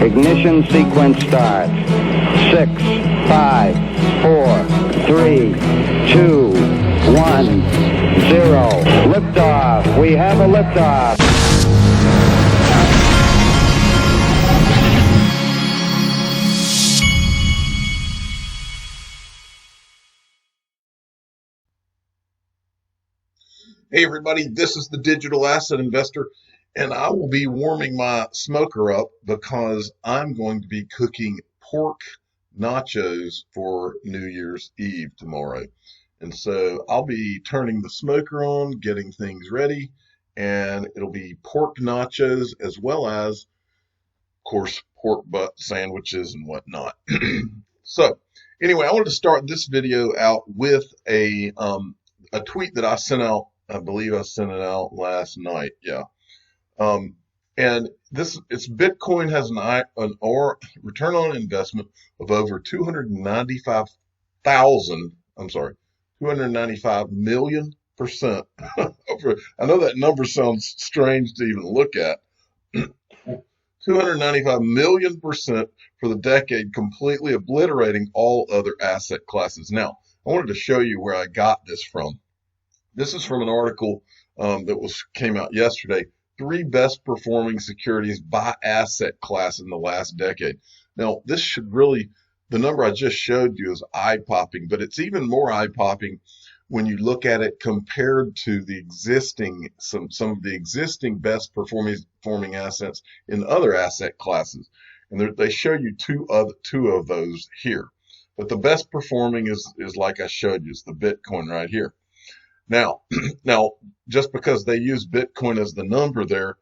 Ignition sequence starts. 6, 5, 4, 3, 2, 1, 0. Liftoff. We have a liftoff. Hey everybody, this is the Digital Asset Investor, and I will be warming my smoker up because I'm going to be cooking pork nachos for New Year's Eve tomorrow. And so I'll be turning the smoker on, getting things ready, and it'll be pork nachos as well as, of course, pork butt sandwiches and whatnot. So anyway, I wanted to start this video out with a tweet that I sent out. I believe I sent it out last night. Yeah. And it's Bitcoin has an return on investment of over 295 million%. I know that number sounds strange to even look at. 295 million% for the decade, completely obliterating all other asset classes. Now, I wanted to show you where I got this from. This is from an article that came out yesterday. 3 best performing securities by asset class in the last decade. Now, this should really, the number I just showed you is eye-popping, but it's even more eye-popping when you look at it compared to the existing, some of the existing best performing assets in other asset classes. And they show you two of those here. But the best performing is like I showed you, it's the Bitcoin right here. Now, just because they use Bitcoin as the number there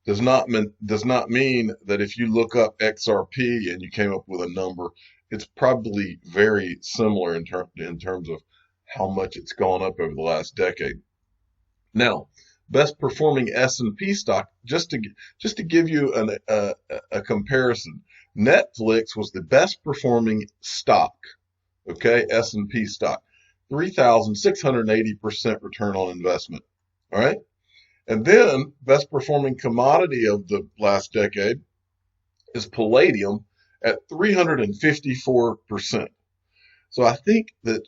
does not mean that if you look up XRP and you came up with a number, it's probably very similar in terms of how much it's gone up over the last decade. Now, best performing S&P stock, just to give you a comparison, Netflix was the best performing stock, okay, S&P stock. 3,680% return on investment. All right. And then best performing commodity of the last decade is palladium at 354%. So I think that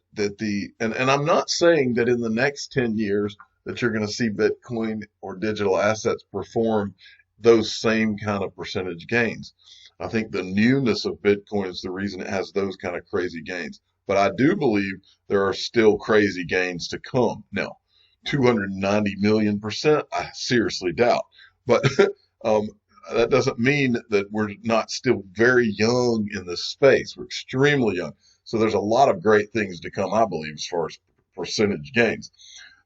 and I'm not saying that in the next 10 years that you're going to see Bitcoin or digital assets perform those same kind of percentage gains. I think the newness of Bitcoin is the reason it has those kind of crazy gains. But I do believe there are still crazy gains to come. Now, 290 million%, I seriously doubt. But that doesn't mean that we're not still very young in this space. We're extremely young. So there's a lot of great things to come, I believe, as far as percentage gains.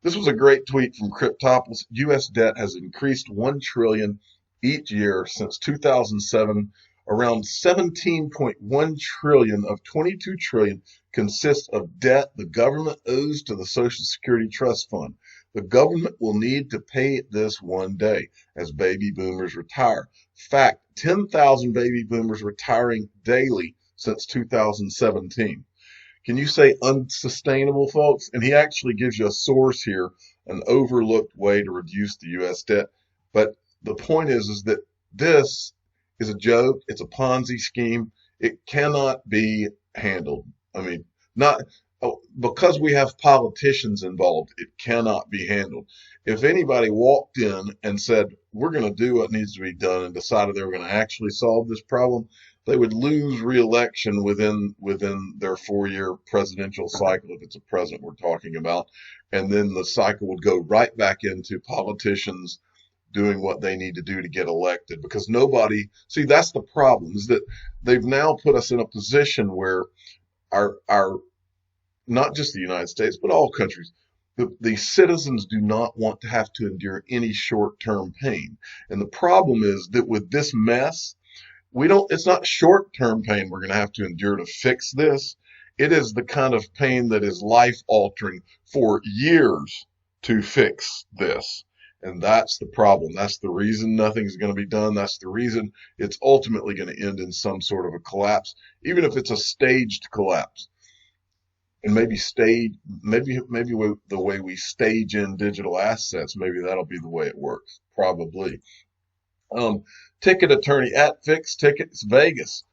This was a great tweet from Cryptopolis. U.S. debt has increased $1 trillion each year since 2007. Around 17.1 trillion of 22 trillion consists of debt the government owes to the Social Security Trust Fund. The government will need to pay this one day as baby boomers retire. Fact, 10,000 baby boomers retiring daily since 2017. Can you say unsustainable, folks? And he actually gives you a source here, an overlooked way to reduce the U.S. debt. But the point is that this is a joke. It's a Ponzi scheme. It cannot be handled. I mean, because we have politicians involved, it cannot be handled. If anybody walked in and said, we're going to do what needs to be done and decided they were going to actually solve this problem, they would lose re-election within their 4-year presidential cycle, if it's a president we're talking about. And then the cycle would go right back into politicians doing what they need to do to get elected, because see, that's the problem, is that they've now put us in a position where our not just the United States, but all countries, the citizens do not want to have to endure any short-term pain. And the problem is that with this mess, it's not short-term pain we're going to have to endure to fix this. It is the kind of pain that is life-altering for years to fix this. And that's the problem. That's the reason nothing's going to be done. That's the reason it's ultimately going to end in some sort of a collapse, even if it's a staged collapse. And maybe the way we stage in digital assets, maybe that'll be the way it works. Probably. Ticket attorney at Fix Tickets Vegas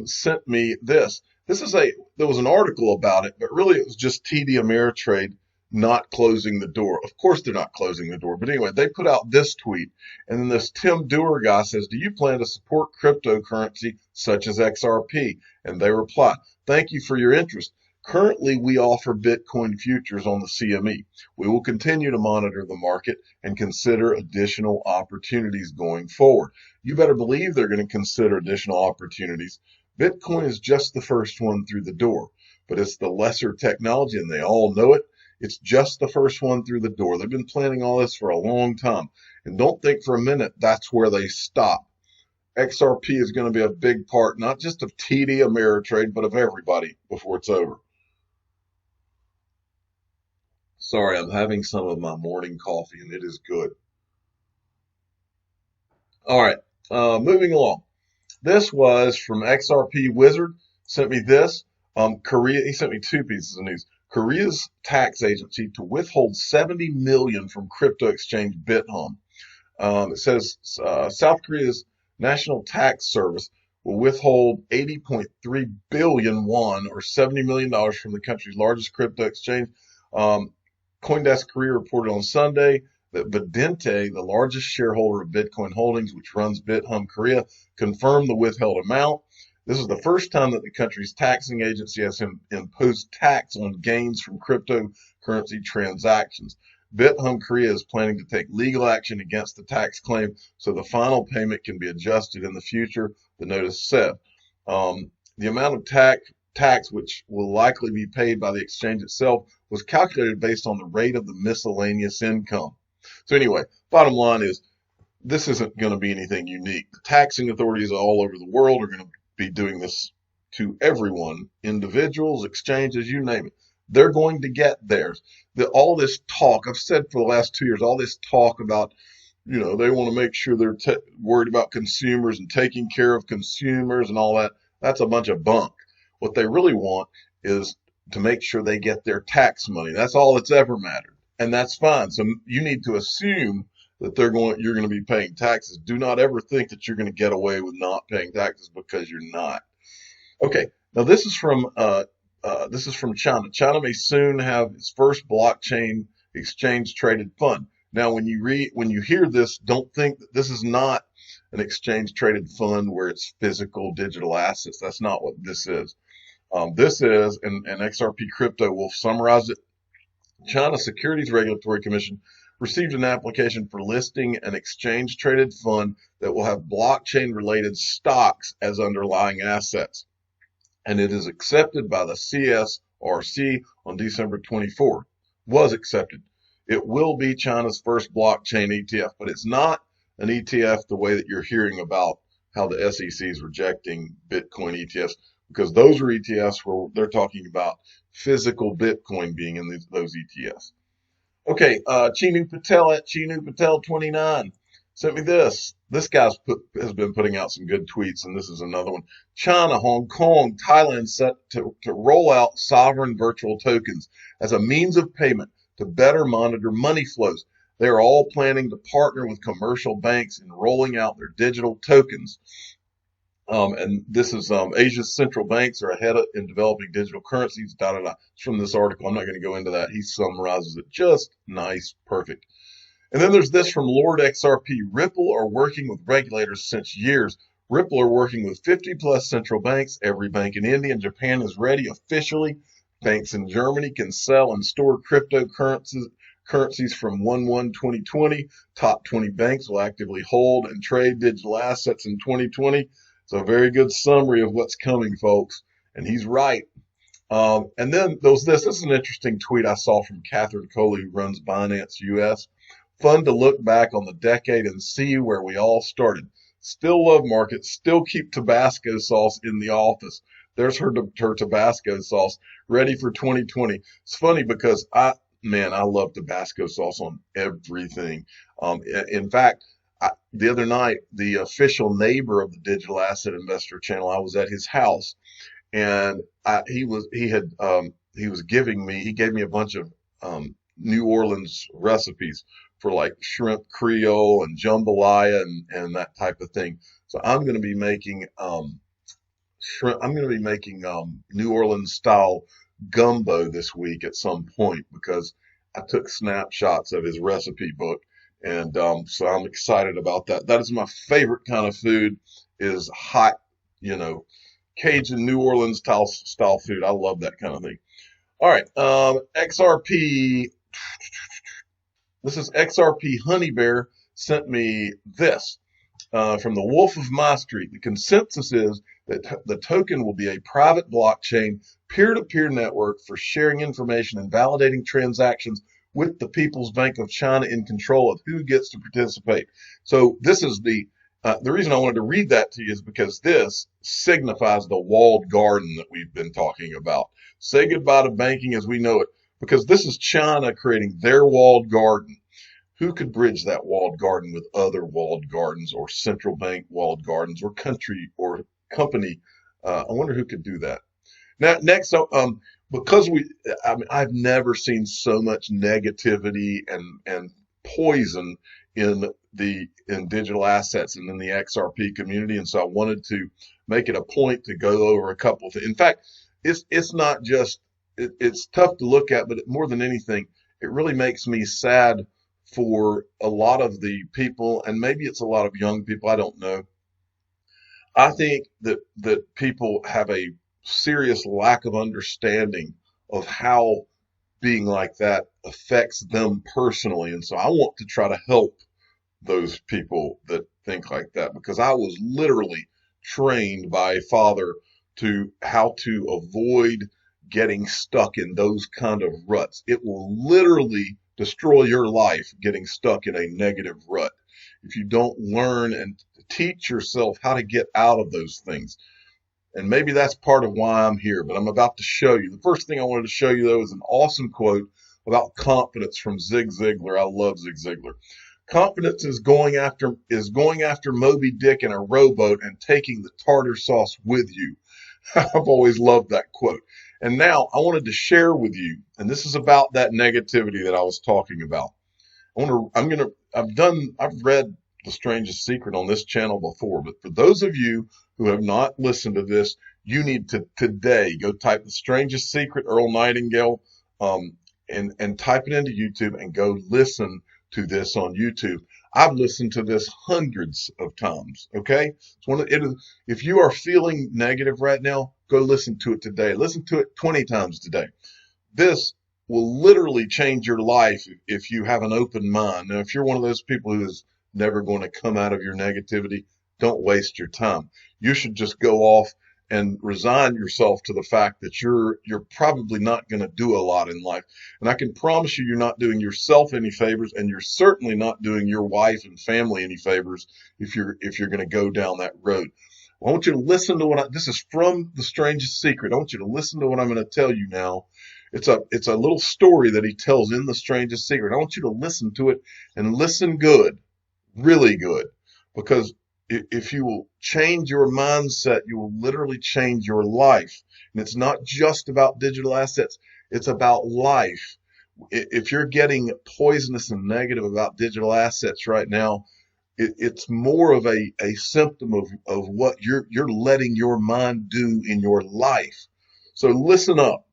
sent me this. There was an article about it, but really it was just TD Ameritrade not closing the door. Of course they're not closing the door, but anyway, they put out this tweet, and then this Tim Dewar guy says, "Do you plan to support cryptocurrency such as XRP?" And they reply, "Thank you for your interest. Currently, we offer Bitcoin futures on the CME. We will continue to monitor the market and consider additional opportunities going forward." You better believe they're going to consider additional opportunities. Bitcoin is just the first one through the door, but it's the lesser technology, and they all know it. It's just the first one through the door. They've been planning all this for a long time. And don't think for a minute that's where they stop. XRP is going to be a big part, not just of TD Ameritrade, but of everybody before it's over. Sorry, I'm having some of my morning coffee, and it is good. All right, moving along. This was from XRP Wizard. Sent me this. Korea. He sent me two pieces of news. Korea's tax agency to withhold $70 million from crypto exchange BitHum. It says South Korea's National Tax Service will withhold 80.3 billion won, or $70 million, from the country's largest crypto exchange. CoinDesk Korea reported on Sunday that Vidente, the largest shareholder of Bitcoin Holdings, which runs BitHum Korea, confirmed the withheld amount. This is the first time that the country's taxing agency has imposed tax on gains from cryptocurrency transactions. BitHum Korea is planning to take legal action against the tax claim, so the final payment can be adjusted in the future, the notice said. The amount of tax, which will likely be paid by the exchange itself, was calculated based on the rate of the miscellaneous income. So anyway, bottom line is, this isn't going to be anything unique. The taxing authorities all over the world are going to be doing this to everyone, individuals, exchanges, you name it. They're going to get theirs. All this talk, I've said for the last 2 years, all this talk about, they want to make sure they're worried about consumers and taking care of consumers and all that. That's a bunch of bunk. What they really want is to make sure they get their tax money. That's all that's ever mattered. And that's fine. So you need to assume that you're going to be paying taxes. Do not ever think that you're going to get away with not paying taxes, because you're not. Okay, now this is from China. China may soon have its first blockchain exchange traded fund. Now, when you hear this, don't think that this is not an exchange traded fund where it's physical digital assets. That's not what this is. This is, and XRP Crypto will summarize it. China Securities Regulatory Commission received an application for listing an exchange traded fund that will have blockchain related stocks as underlying assets. And it is accepted by the CSRC on December 24th. Was accepted. It will be China's first blockchain ETF, but it's not an ETF the way that you're hearing about how the SEC is rejecting Bitcoin ETFs, because those are ETFs where they're talking about physical Bitcoin being in those ETFs. Okay, Chinu Patel at Chinu Patel 29 sent me this. This guy's has been putting out some good tweets, and this is another one. China, Hong Kong, Thailand set to roll out sovereign virtual tokens as a means of payment to better monitor money flows. They are all planning to partner with commercial banks in rolling out their digital tokens. And this is Asia's central banks are ahead in developing digital currencies. It's from this article. I'm not going to go into that. He summarizes it just nice, perfect. And then there's this from Lord XRP. Ripple are working with regulators since years. Ripple are working with 50 plus central banks. Every bank in India and Japan is ready officially. Banks in Germany can sell and store cryptocurrencies from 1/1/2020. Top 20 banks will actively hold and trade digital assets in 2020. It's a very good summary of what's coming, folks. And he's right. And then this is an interesting tweet I saw from Catherine Coley, who runs Binance US. Fun to look back on the decade and see where we all started. Still love markets, still keep Tabasco sauce in the office. There's her Tabasco sauce ready for 2020. It's funny because I love Tabasco sauce on everything. In fact, the other night, the official neighbor of the Digital Asset Investor channel, I was at his house, and he gave me a bunch of New Orleans recipes like shrimp Creole and jambalaya and that type of thing. So I'm going to be making New Orleans style gumbo this week at some point because I took snapshots of his recipe book, and so I'm excited about that. That is my favorite kind of food, is hot, Cajun New Orleans style food. I love that kind of thing. All right, XRP. This is XRP Honey Bear sent me this from the Wolf of My Street. The consensus is that the token will be a private blockchain, peer-to-peer network for sharing information and validating transactions with the People's Bank of China in control of who gets to participate. So this is the reason I wanted to read that to you is because this signifies the walled garden that we've been talking about. Say goodbye to banking as we know it, because this is China creating their walled garden. Who could bridge that walled garden with other walled gardens or central bank walled gardens or country or company? I wonder who could do that. Now, next, because I've never seen so much negativity and poison in digital assets and in the XRP community, and so I wanted to make it a point to go over a couple of things. In fact, it's not just it's tough to look at, but more than anything, it really makes me sad for a lot of the people, and maybe it's a lot of young people, I don't know. I think that people have a serious lack of understanding of how being like that affects them personally. And so I want to try to help those people that think like that, because I was literally trained by a father to how to avoid getting stuck in those kind of ruts. It will literally destroy your life getting stuck in a negative rut if you don't learn and teach yourself how to get out of those things. And maybe that's part of why I'm here, but I'm about to show you. The first thing I wanted to show you, though, is an awesome quote about confidence from Zig Ziglar. I love Zig Ziglar. Confidence is going after Moby Dick in a rowboat and taking the tartar sauce with you. I've always loved that quote. And now I wanted to share with you, and this is about that negativity that I was talking about. I've read The Strangest Secret on this channel before, but for those of you who have not listened to this, you need to today go type The Strangest Secret, Earl Nightingale, and type it into YouTube and go listen to this on YouTube. I've listened to this hundreds of times. Okay, if you are feeling negative right now, go listen to it today. Listen to it 20 times today. This will literally change your life if you have an open mind. Now, if you're one of those people who is never going to come out of your negativity, don't waste your time. You should just go off and resign yourself to the fact that you're probably not going to do a lot in life. And I can promise you, you're not doing yourself any favors, and you're certainly not doing your wife and family any favors if you're going to go down that road. I want you to listen to this is from The Strangest Secret. I want you to listen to what I'm going to tell you now. It's a little story that he tells in The Strangest Secret. I want you to listen to it and listen good, really good, because if you will change your mindset, you will literally change your life. And it's not just about digital assets. It's about life. If you're getting poisonous and negative about digital assets right now, it's more of a symptom of what you're letting your mind do in your life. So listen up.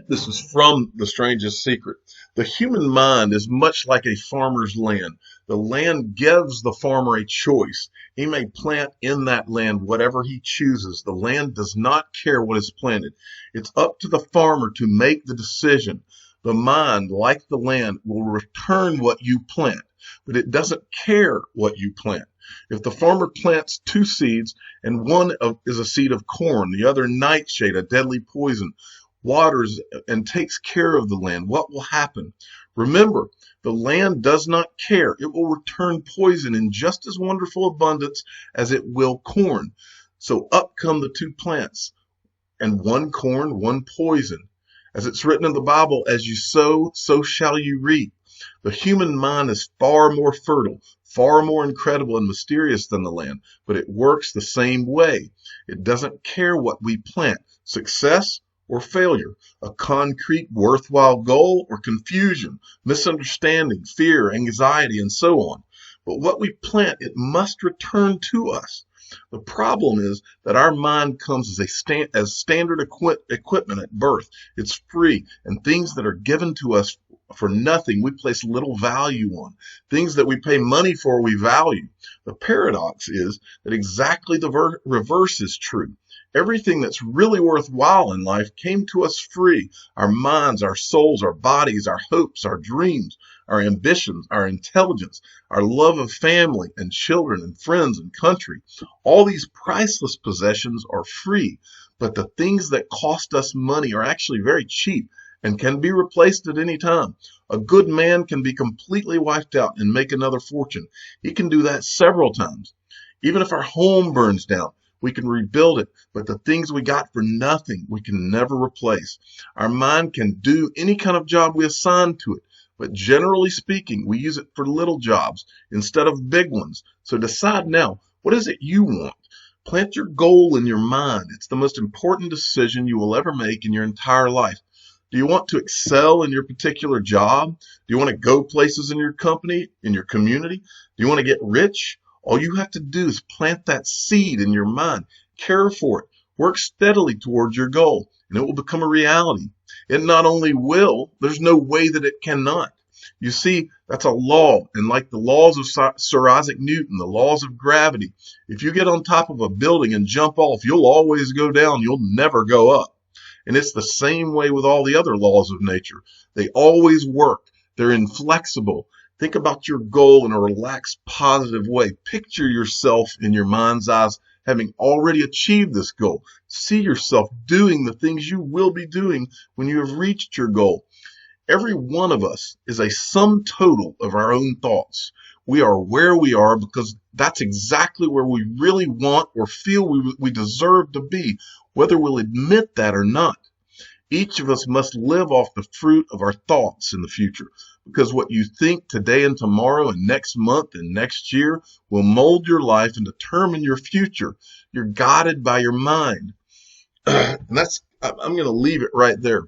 This is from The Strangest Secret. The human mind is much like a farmer's land. The land gives the farmer a choice. He may plant in that land whatever he chooses. The land does not care what is planted. It's up to the farmer to make the decision. The mind, like the land, will return what you plant, but it doesn't care what you plant. If the farmer plants 2 seeds, and one is a seed of corn, the other nightshade, a deadly poison, waters and takes care of the land, what will happen? Remember, the land does not care. It will return poison in just as wonderful abundance as it will corn. So up come the 2 plants, and one corn, one poison. As it's written in the Bible, as you sow, so shall you reap. The human mind is far more fertile, far more incredible and mysterious than the land, but it works the same way. It doesn't care what we plant, success or failure, a concrete, worthwhile goal or confusion, misunderstanding, fear, anxiety, and so on. But what we plant, it must return to us. The problem is that our mind comes as standard equipment at birth. It's free, and things that are given to us for nothing, we place little value on. Things that we pay money for, we value. The paradox is that exactly the reverse is true. Everything that's really worthwhile in life came to us free. Our minds, our souls, our bodies, our hopes, our dreams, our ambitions, our intelligence, our love of family and children and friends and country. All these priceless possessions are free, but the things that cost us money are actually very cheap and can be replaced at any time. A good man can be completely wiped out and make another fortune. He can do that several times. Even if our home burns down, we can rebuild it, but the things we got for nothing, we can never replace. Our mind can do any kind of job we assign to it, but generally speaking, we use it for little jobs instead of big ones. So decide now, what is it you want? Plant your goal in your mind. It's the most important decision you will ever make in your entire life. Do you want to excel in your particular job? Do you want to go places in your company, in your community? Do you want to get rich? All you have to do is plant that seed in your mind, care for it, work steadily towards your goal, and it will become a reality. It not only will, there's no way that it cannot. You see, that's a law, and like the laws of Sir Isaac Newton, the laws of gravity, if you get on top of a building and jump off, you'll always go down, you'll never go up. And it's the same way with all the other laws of nature. They always work. They're inflexible. Think about your goal in a relaxed, positive way. Picture yourself in your mind's eyes having already achieved this goal. See yourself doing the things you will be doing when you have reached your goal. Every one of us is a sum total of our own thoughts. We are where we are because that's exactly where we really want or feel we deserve to be, whether we'll admit that or not. Each of us must live off the fruit of our thoughts in the future, because what you think today and tomorrow and next month and next year will mold your life and determine your future. You're guided by your mind. And I'm going to leave it right there.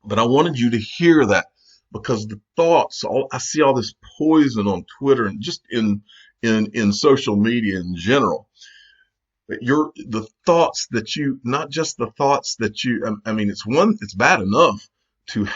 But I wanted you to hear that, because the thoughts, I see all this poison on Twitter and just in social media in general. The thoughts that you, not just the thoughts that you, I mean, it's bad enough to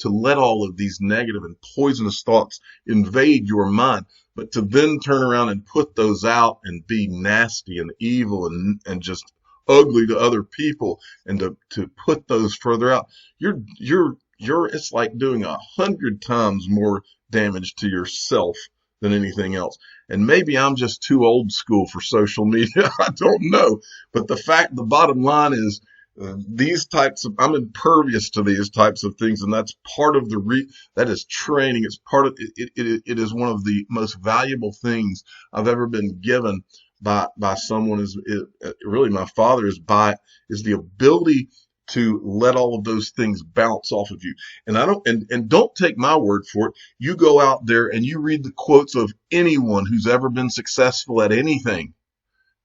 let all of these negative and poisonous thoughts invade your mind, but to then turn around and put those out and be nasty and evil and just ugly to other people, and to put those further out, it's like doing 100 times more damage to yourself than anything else. And maybe I'm just too old school for social media. I don't know. But the bottom line is, I'm impervious to these types of things, and that's part of that is training. It's part of it. It is one of the most valuable things I've ever been given by someone. Really my father is the ability to let all of those things bounce off of you. And don't take my word for it. You go out there and you read the quotes of anyone who's ever been successful at anything,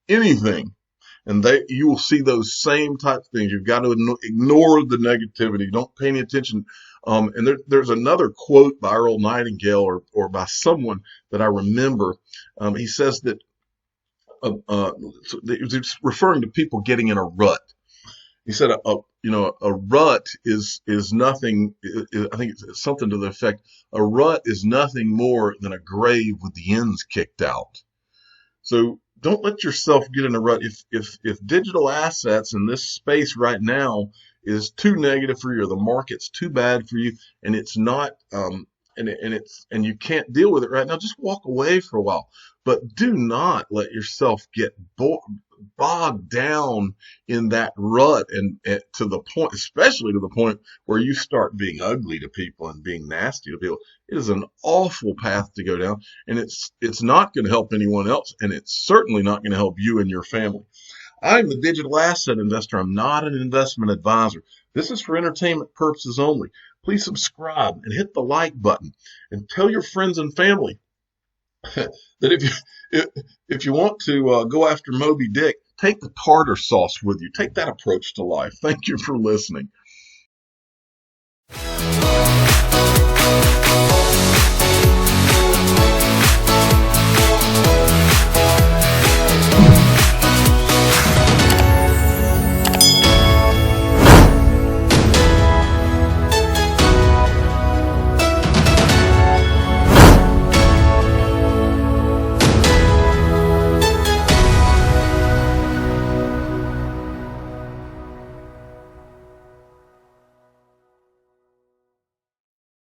and you will see those same type of things. You've got to ignore the negativity. Don't pay any attention. And there's another quote by Earl Nightingale or by someone that I remember. He says that it's referring to people getting in a rut. He said, a rut is nothing. I think it's something to the effect, a rut is nothing more than a grave with the ends kicked out. So don't let yourself get in a rut. If digital assets in this space right now is too negative for you, or the market's too bad for you, and it's not, and you can't deal with it right now, just walk away for a while. But do not let yourself get bogged down in that rut, and to the point, especially to the point where you start being ugly to people and being nasty to people. It is an awful path to go down, and it's not going to help anyone else, and it's certainly not going to help you and your family. I'm a digital asset investor. I'm not an investment advisor. This is for entertainment purposes only. Please subscribe and hit the like button, and tell your friends and family that if you want to go after Moby Dick, take the tartar sauce with you. Take that approach to life. Thank you for listening. Bye.